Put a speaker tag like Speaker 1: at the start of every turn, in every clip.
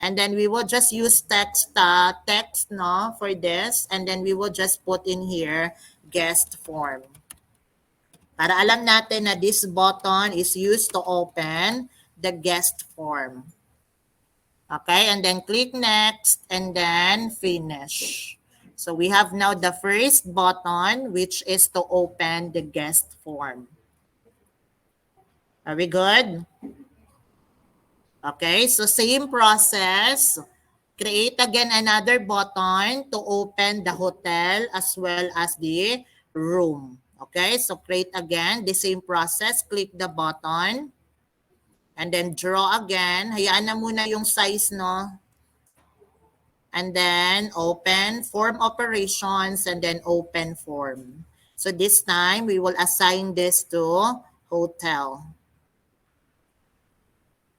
Speaker 1: And then we will just use text no, for this. And then we will just put in here guest form. Para alam natin na this button is used to open the guest form. Okay, and then click next and then finish. So we have now the first button, which is to open the guest form. Are we good? Okay, so same process. Create again another button to open the hotel as well as the room. Okay, so create again the same process. Click the button and then draw again. Hayaan na muna yung size, no? And then open form operations and then open form. So this time we will assign this to hotel.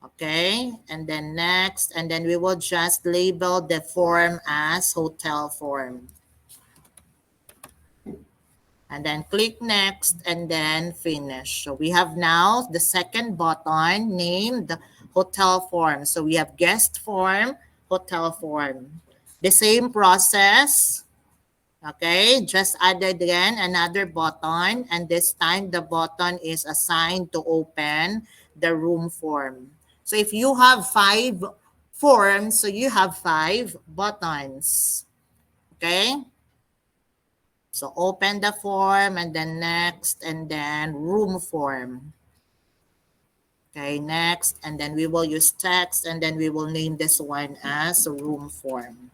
Speaker 1: Okay, and then next, and then we will just label the form as hotel form. And then click next and then finish. So we have now the second button named hotel form. So we have guest form, hotel form. The same process. Okay, just added again another button, and this time the button is assigned to open the room form. So if you have 5 forms, so you have 5 buttons. Okay? So open the form and then next and then room form. Okay, next, and then we will use text and then we will name this one as room form.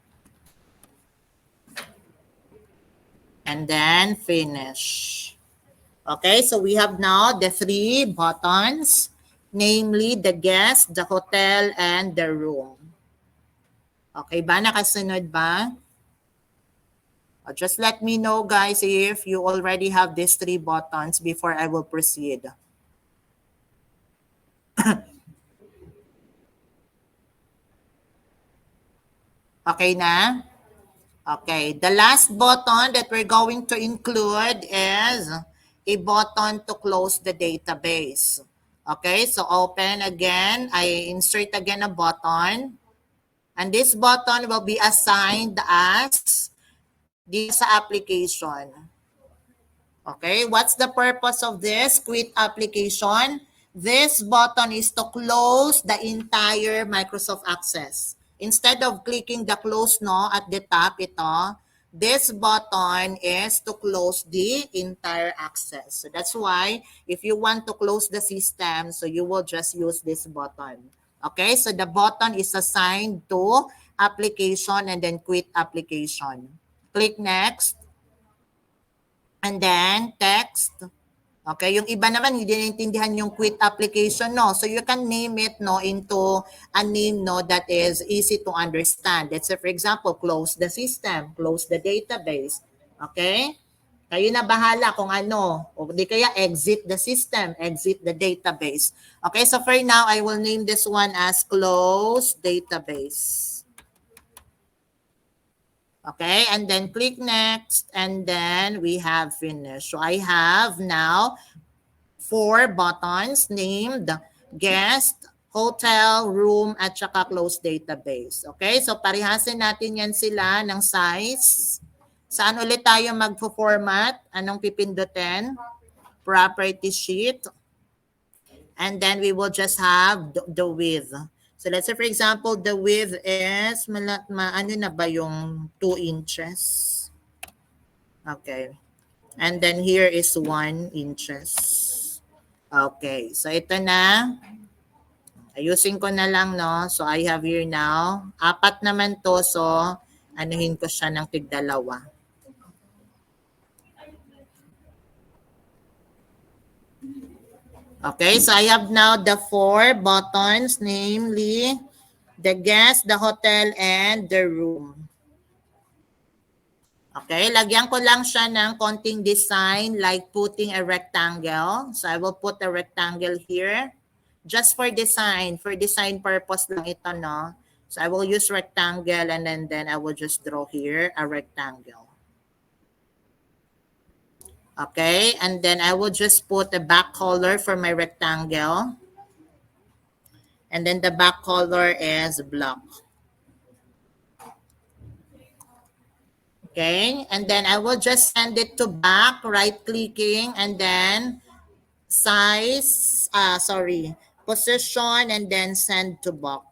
Speaker 1: And then finish. Okay, so we have now the 3 buttons, namely the guest, the hotel, and the room. Okay ba? Nakasunod ba? Just let me know, guys, if you already have these 3 buttons before I will proceed. Okay na? Okay, the last button that we're going to include is a button to close the database. Okay, so open again. I insert again a button. And this button will be assigned as this application. Okay, what's the purpose of this quit application? This button is to close the entire Microsoft Access. Instead of clicking the close no at the top, this button is to close the entire access. So that's why if you want to close the system, so you will just use this button. Okay, so the button is assigned to application and then quit application. Click next. And then text. Okay, yung iba naman hindi naintindihan yung quit application, no? So you can name it, no, into a name, no, that is easy to understand. Let's say, for example, close the system, close the database. Okay? Kayo na bahala kung ano. O di kaya exit the system, exit the database. Okay, so for now, I will name this one as close database. Okay, and then click next, and then we have finished. So I have now 4 buttons named guest, hotel, room, at saka close database. Okay, so parihasin natin yan sila ng size. Saan ulit tayo magpo-format? Anong pipindutin? Property sheet. And then we will just have the width. So let's say, for example, the width is, ano na ba yung 2 inches? Okay. And then here is 1 inches. Okay. So ito na. Ayusin ko na lang, no? So I have here now. 4 naman to. So anuhin ko siya ng tig-2. Okay, so I have now the 4 buttons, namely the guest, the hotel, and the room. Okay, lagyan ko lang siya ng konting design like putting a rectangle. So I will put a rectangle here just for design purpose lang ito, no? So I will use rectangle and then I will just draw here a rectangle. Okay, and then I will just put a back color for my rectangle. And then the back color is black. Okay, and then I will just send it to back, right-clicking, and then position, and then send to back.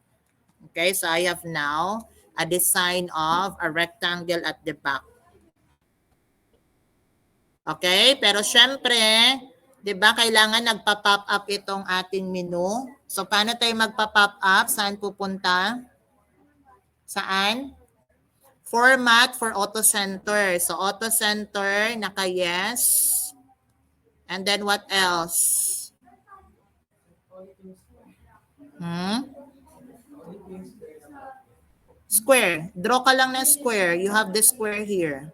Speaker 1: Okay, so I have now a design of a rectangle at the back. Okay, pero syempre, 'di ba kailangan nagpa-pop up itong ating menu? So paano tayo magpa-pop up? Saan pupunta? Saan? Format for auto center. So auto center, naka-yes. And then what else? Square. Draw ka lang ng square. You have the square here.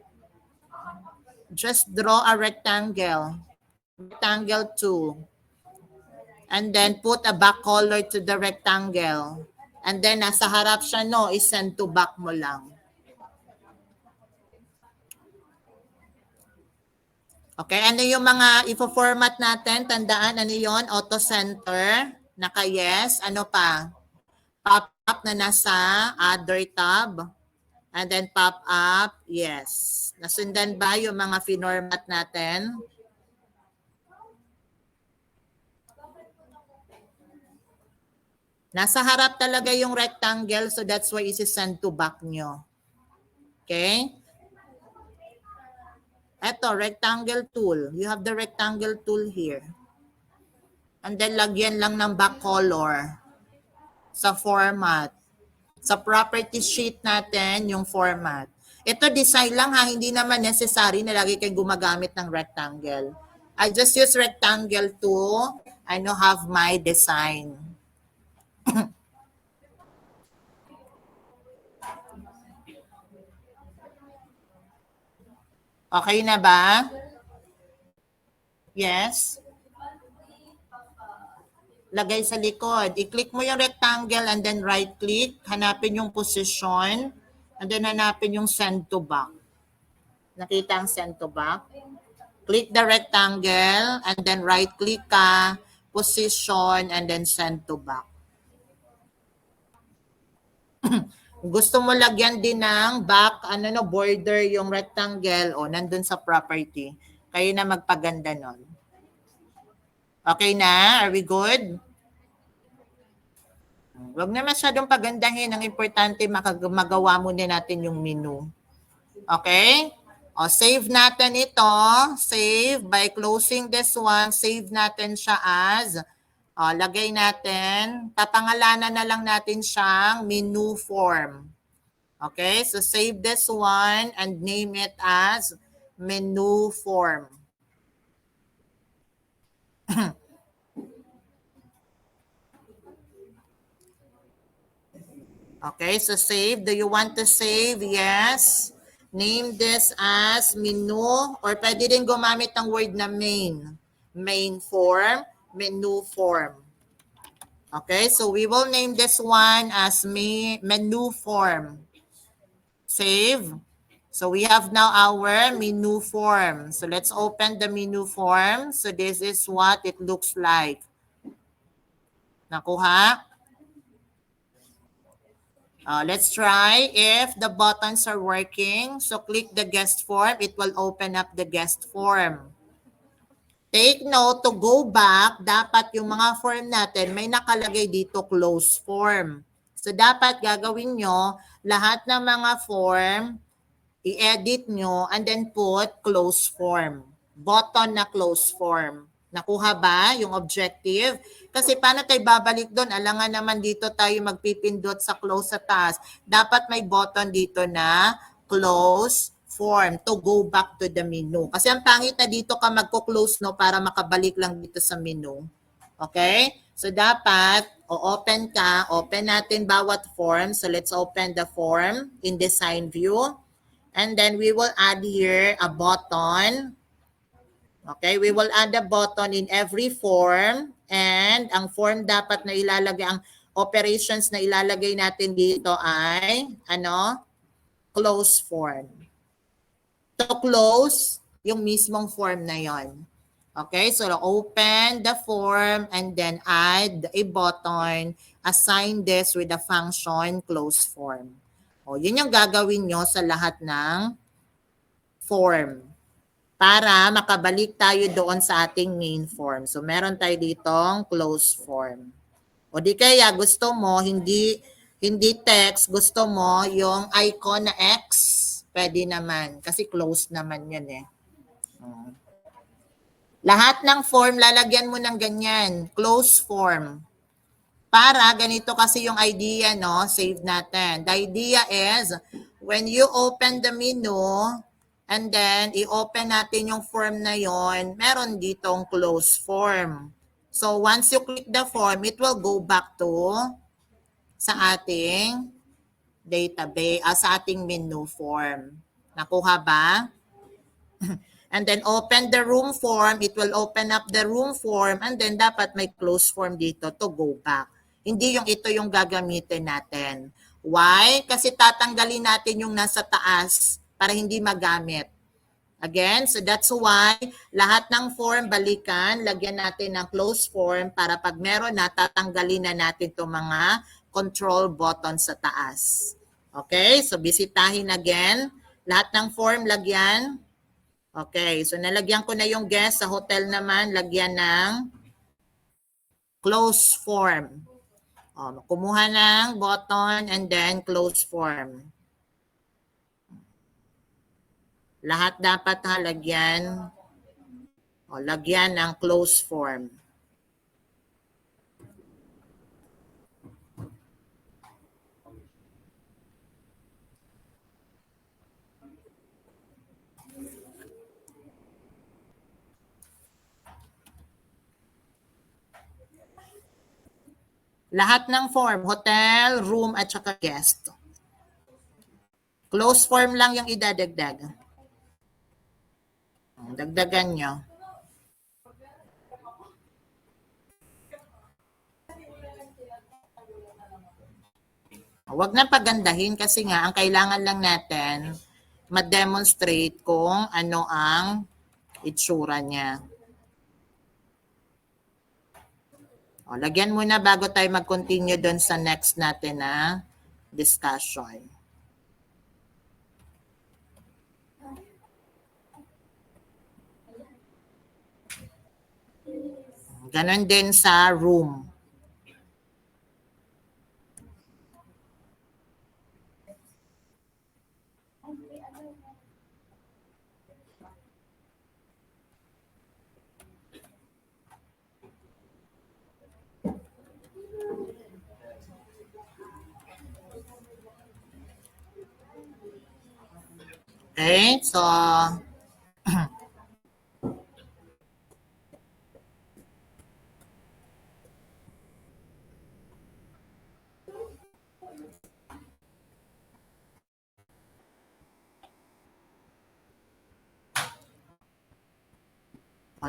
Speaker 1: Just draw a rectangle. Rectangle 2. And then put a back color to the rectangle. And then nasa harap siya, no, is-send to back mo lang. Okay, ano yung mga ifo-format natin? Tandaan, ano yon? Auto center, naka-yes. Ano pa? Pop-up na nasa other tab. And then pop-up, yes. Nasundan ba yung mga finormat natin? Nasa harap talaga yung rectangle, so that's why isi-send to back nyo. Okay? Eto, rectangle tool. You have the rectangle tool here. And then lagyan lang ng back color sa format. Sa property sheet natin, yung format. Ito design lang ha, hindi naman necessary na lagi kayong gumagamit ng rectangle. I just use rectangle to have my design. Okay na ba? Yes? Lagay sa likod. I-click mo yung rectangle and then right-click. Hanapin yung position. And then hanapin yung send to back. Nakita ang send to back? Click the rectangle and then right-click ka, position, and then send to back. Gusto mo lagyan din ng back, border yung rectangle, nandun sa property. Kayo na magpaganda nun. Okay na? Are we good? Huwag na masyadong pagandahin. Ang importante, magawa muna natin yung menu. Okay? Save natin ito. Save by closing this one. Save natin siya as, lagay natin, papangalanan na lang natin siyang menu form. Okay? So save this one and name it as menu form. Okay, so save. Do you want to save? Yes. Name this as menu, or pwede din gumamit ng word na main. Main form, menu form. Okay, so we will name this one as menu form. Save. So we have now our menu form. So let's open the menu form. So this is what it looks like. Nakuha? Let's try if the buttons are working. So click the guest form. It will open up the guest form. Take note, to go back, dapat yung mga form natin, may nakalagay dito close form. So dapat gagawin nyo, lahat ng mga form, i-edit nyo, and then put close form. Button na close form. Nakuha ba yung objective? Kasi paano tayo babalik doon? Alangan naman dito tayo magpipindot sa close sa taas. Dapat may button dito na close form to go back to the menu. Kasi ang pangit na dito ka magko-close para makabalik lang dito sa menu. Okay? So dapat, open natin bawat form. So let's open the form in design view. And then we will add here a button. Okay, we will add a button in every form, and ang form dapat na ilalagay, ang operations na ilalagay natin dito ay, close form. To close yung mismong form na yon. Okay, so open the form and then add a button, assign this with the function close form. Yun yung gagawin nyo sa lahat ng form para makabalik tayo doon sa ating main form. So, meron tayo ditong close form. O di kaya gusto mo, hindi text, gusto mo yung icon na X, pwede naman. Kasi close naman yan eh. Lahat ng form, lalagyan mo ng ganyan, close form. Para ganito kasi yung idea, no? Save natin. The idea is, when you open the menu, and then i-open natin yung form na yon, meron ditong close form. So, once you click the form, it will go back to sa ating database, sa ating menu form. Nakuha ba? And then open the room form, it will open up the room form, and then dapat may close form dito to go back. Hindi yung ito yung gagamitin natin. Why? Kasi tatanggalin natin yung nasa taas para hindi magamit. Again, so that's why lahat ng form balikan, lagyan natin ng close form para pag meron na, tatanggalin na natin itong mga control button sa taas. Okay, so bisitahin again. Lahat ng form lagyan. Okay, so nalagyan ko na yung guest. Sa hotel naman, lagyan ng close form. Kumuha ng button and then close form. Lahat dapat lagyan. Lagyan ng close form. Lahat ng form, hotel, room, at saka guest. Close form lang yung idadagdag. Dagdagan nyo. Huwag na pagandahin kasi nga, ang kailangan lang natin, ma-demonstrate kung ano ang itsura niya. Lagyan muna bago tayo mag-continue doon sa next natin na discussion. Ganon din sa room. Okay, so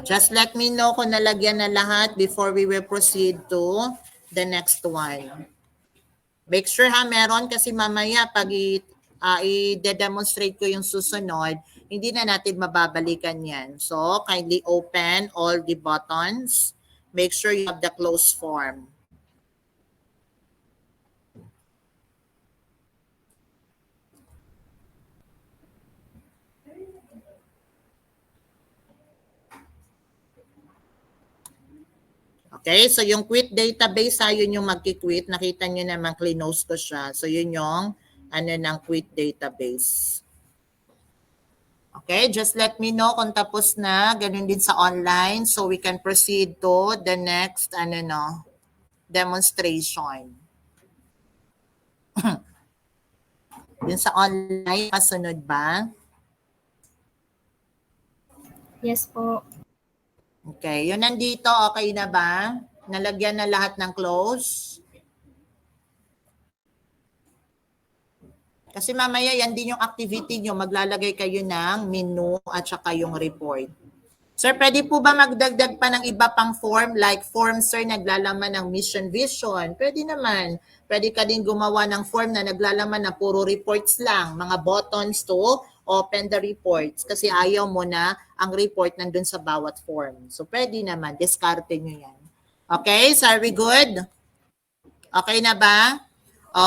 Speaker 1: just let me know kung nalagyan na lahat before we will proceed to the next one. Make sure meron kasi mamaya pag i-demonstrate ko yung susunod, hindi na natin mababalikan yan. So, kindly open all the buttons. Make sure you have the close form. Okay, so yung quit database, yun yung magki-quit. Nakita nyo naman, close ko siya. So yun yung ng quit database. Okay, just let me know kung tapos na. Ganun din sa online. So we can proceed to the next demonstration. Yun sa online, kasunod ba?
Speaker 2: Yes po.
Speaker 1: Okay, yun nandito, okay na ba? Nalagyan na lahat ng close? Kasi mamaya yan din yung activity nyo, maglalagay kayo ng menu at saka yung report. Sir, pwede po ba magdagdag pa ng iba pang form? Like form, sir, naglalaman ng mission vision. Pwede naman. Pwede ka din gumawa ng form na naglalaman na puro reports lang. Mga buttons to open the reports. Kasi ayaw mo na ang report nandun sa bawat form. So, pwede naman. Diskarte nyo yan. Okay? So, are we good? Okay na ba?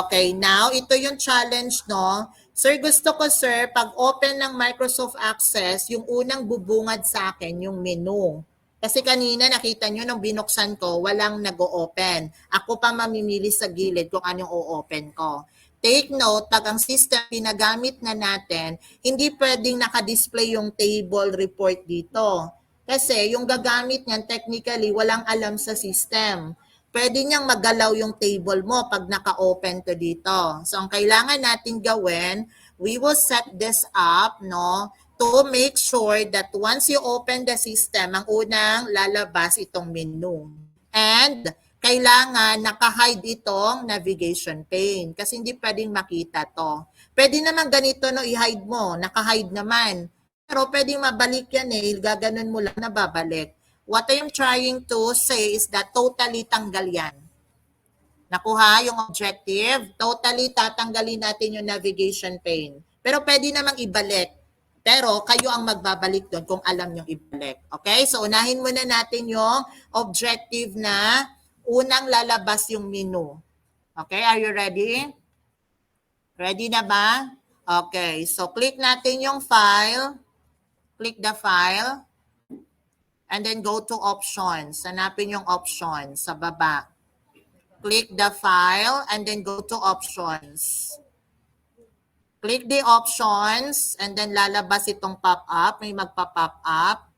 Speaker 1: Okay. Now, ito yung challenge, no? Sir, gusto ko, sir, pag open ng Microsoft Access, yung unang bubungad sa akin, yung menu. Kasi kanina nakita nyo nung binuksan ko, walang nag-o-open. Ako pa mamimili sa gilid kung anong o-open ko. Take note, pag ang system pinagamit na natin, hindi pwedeng nakadisplay yung table report dito. Kasi yung gagamit niyan, technically, walang alam sa system. Pwede niyang magalaw yung table mo pag naka-open to dito. So, ang kailangan natin gawin, we will set this up, no, to make sure that once you open the system, ang unang lalabas itong menu. And kailangan naka-hide itong navigation pane kasi hindi pwedeng makita to. Pwede naman ganito, no, i-hide mo, naka-hide naman. Pero pwedeng mabalik yan eh, gaganon mo lang na babalik. What I am trying to say is that totally tanggal yan. Nakuha yung objective, totally tatanggalin natin yung navigation pane. Pero pwede namang ibalik. Pero kayo ang magbabalik doon kung alam nyo ibalik. Okay? So unahin muna natin yung objective na unang lalabas yung menu. Okay? Are you ready? Ready na ba? Okay. So click natin yung file. Click the file. And then go to options. Hanapin yung options sa baba. Click the file and then go to options. Click the options and then lalabas itong pop-up. May magpa-pop up.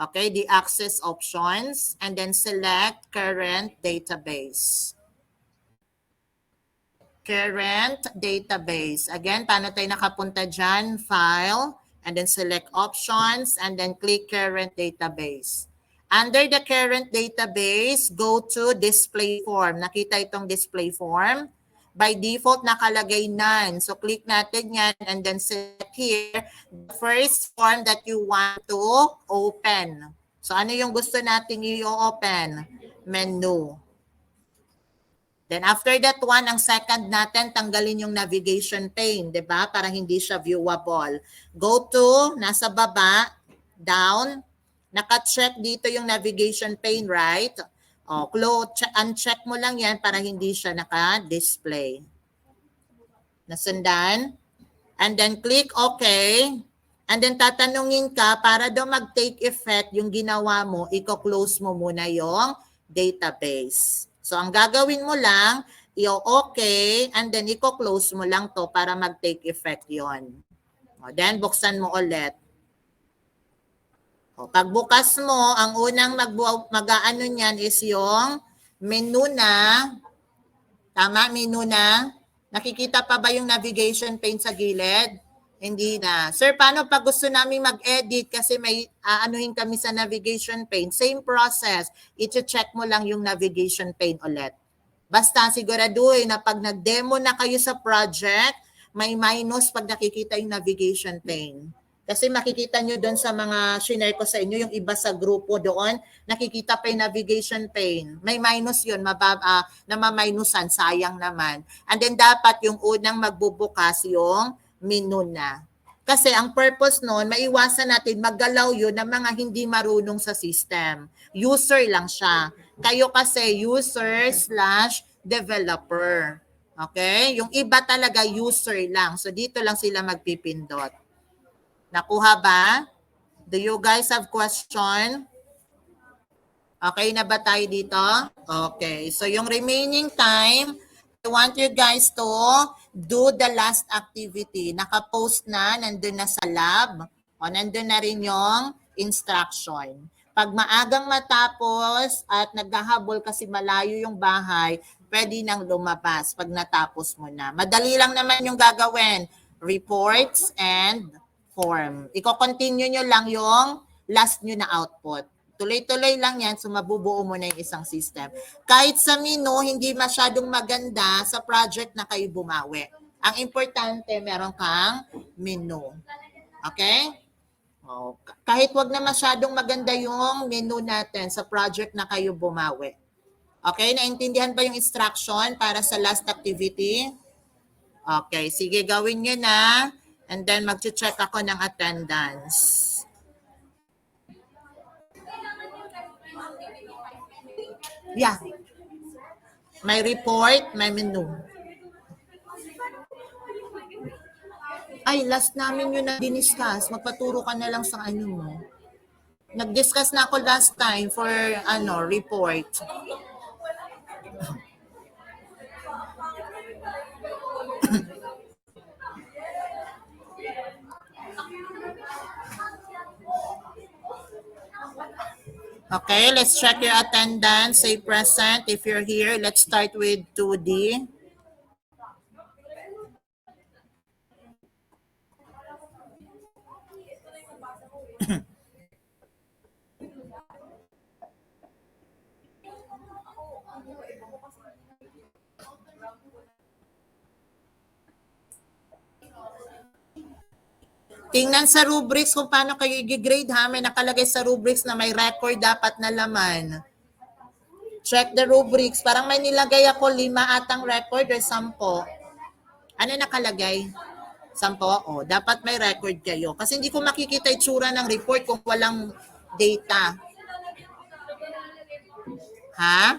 Speaker 1: Okay, the access options and then select current database. Current database. Again, paano tayo nakapunta dyan? File. And then select options and then click current database. Under the current database, go to display form. Nakita itong display form. By default, nakalagay none. So click natin yan and then select here the first form that you want to open. So ano yung gusto natin i-open? Menu. Then after that one, ang second natin, tanggalin yung navigation pane, di ba? Para hindi siya viewable. Go to, nasa baba, down, naka-check dito yung navigation pane, right? O, uncheck mo lang yan para hindi siya naka-display. Nasundan? And then click OK. And then tatanungin ka, para daw mag-take effect yung ginawa mo, i-close mo muna yung database. So, ang gagawin mo lang, i-okay, and then i-close mo lang to para mag-take effect yon. Then, buksan mo ulit. Pagbukas mo, ang unang mag-ano niyan is yung menu na. Tama, menu na. Nakikita pa ba yung navigation pane sa gilid? Hindi na. Sir, paano pag gusto namin mag-edit kasi may aanuhin kami sa navigation pane? Same process. I-check mo lang yung navigation pane ulit. Basta siguraduhin na pag nag-demo na kayo sa project, may minus pag nakikita yung navigation pane. Kasi makikita nyo doon sa mga shinare ko sa inyo, yung iba sa grupo doon, nakikita pa yung navigation pane. May minus yun, na maminusan, sayang naman. And then dapat yung unang magbubukas yung menu na. Kasi ang purpose noon, maiwasan natin maggalaw yun ng mga hindi marunong sa system. User lang siya. Kayo kasi user/developer. Okay? Yung iba talaga user lang. So dito lang sila magpipindot. Nakuha ba? Do you guys have question? Okay na ba tayo dito? Okay. So yung remaining time, I want you guys to do the last activity. Naka-post na, nandun na sa lab. O nandun na rin yung instruction. Pag maagang matapos at naghahabol kasi malayo yung bahay, pwede nang lumabas pag natapos mo na. Madali lang naman yung gagawin. Reports and form. Iko-continue nyo lang yung last nyo na output. Tuloy-tuloy lang yan, so mabubuo mo na yung isang system. Kahit sa menu, hindi masyadong maganda sa project na kayo bumawi. Ang importante, meron kang menu. Okay? Oh, kahit wag na masyadong maganda yung menu natin sa project na kayo bumawi. Okay? Naintindihan ba yung instruction para sa last activity? Okay. Sige, gawin nyo na. And then, mag-check ako ng attendance. Yeah. May report, may menu. Ay, last namin yun na diniscuss. Magpaturo ka na lang sa ano mo. Nag-discuss na ako last time for report. Okay, let's check your attendance. Say present if you're here. Let's start with 2D. Tingnan sa rubrics kung paano kayo i-grade ha. May nakalagay sa rubrics na may record dapat na laman. Check the rubrics. Parang may nilagay ako 5 atang record or 10. Ano nakalagay? 10? O, dapat may record kayo. Kasi hindi ko makikita itsura ng report kung walang data. Ha?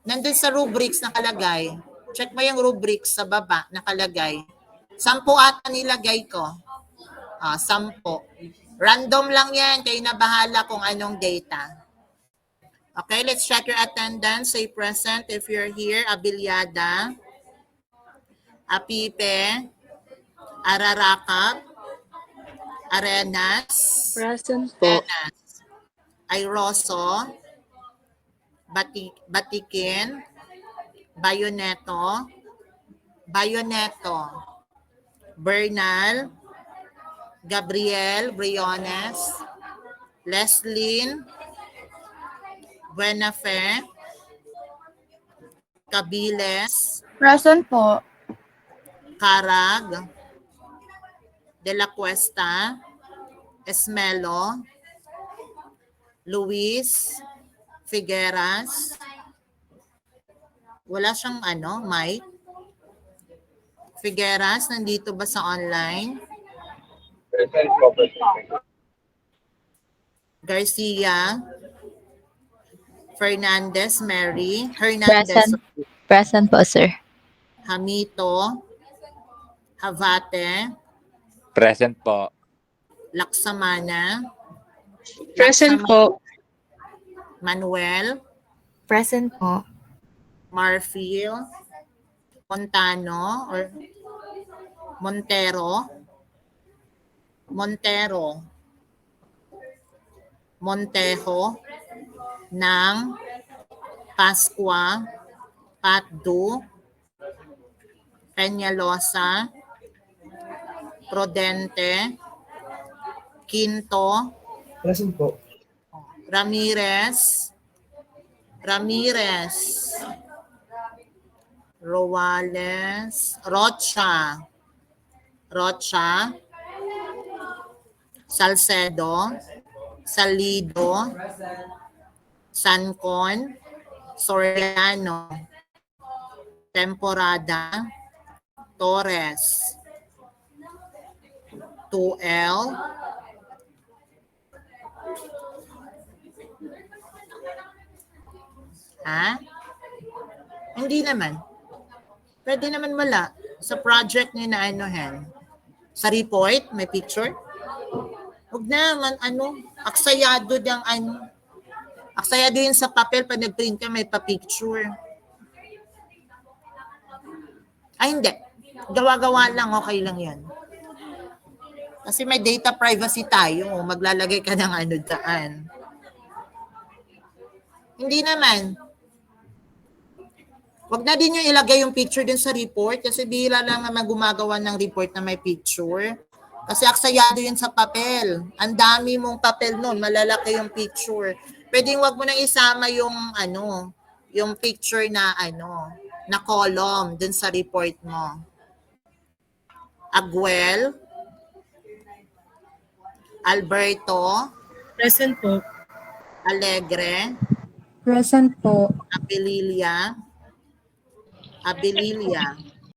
Speaker 1: Nandun sa rubrics nakalagay. Check mo yung rubrics sa baba nakalagay. 10 ata nilagay ko. 10. Random lang yan. Kayo na bahala kung anong data. Okay, let's check your attendance. Say present if you're here. Abiliada, Apipe, Ararakap, Arenas,
Speaker 3: Present po.
Speaker 1: Airoso, Batikin, Bayoneto, Bernal, Gabriel Briones, Leslyn, Buenafe, Cabiles,
Speaker 2: Present po.
Speaker 1: Carag, De La Cuesta, Esmelo, Luis, Figueras, wala siyang Mike. Figueras, nandito ba sa online? Garcia, Fernandez, Mary, Hernandez,
Speaker 3: Present po, sir.
Speaker 1: Hamito, Havate,
Speaker 4: Present po.
Speaker 1: Laksamana,
Speaker 3: Present po.
Speaker 1: Manuel,
Speaker 2: Present po.
Speaker 1: Marfil, Montano, or Montero, Montejo, ng Pascua, Patdu, Peñalosa, Prudente, Quinto,
Speaker 5: Present po.
Speaker 1: Ramirez, Roales, Rocha, Salcedo, Salido, Sancon, Soriano, Temporada, Torres, 2L, ha? Hindi naman. Pwede naman wala. Sa project niyo na sa report, may picture. Huwag naman, aksayado yung aksayado yun sa papel, pag nag-print ka, may pa-picture. Ay, hindi. Gawa-gawa lang, okay lang yan. Kasi may data privacy tayo, maglalagay ka ng daan. Hindi naman. Wag na din yung ilagay yung picture din sa report kasi bihira lang naman gumagawa ng report na may picture. Kasi aksayado yun sa papel. Ang dami mong papel nun, malalaki yung picture. Pwedeng wag mo nang isama yung yung picture na na column dun sa report mo. Aguel, Alberto,
Speaker 3: Present po.
Speaker 1: Alegre,
Speaker 3: Present po.
Speaker 1: Abililia,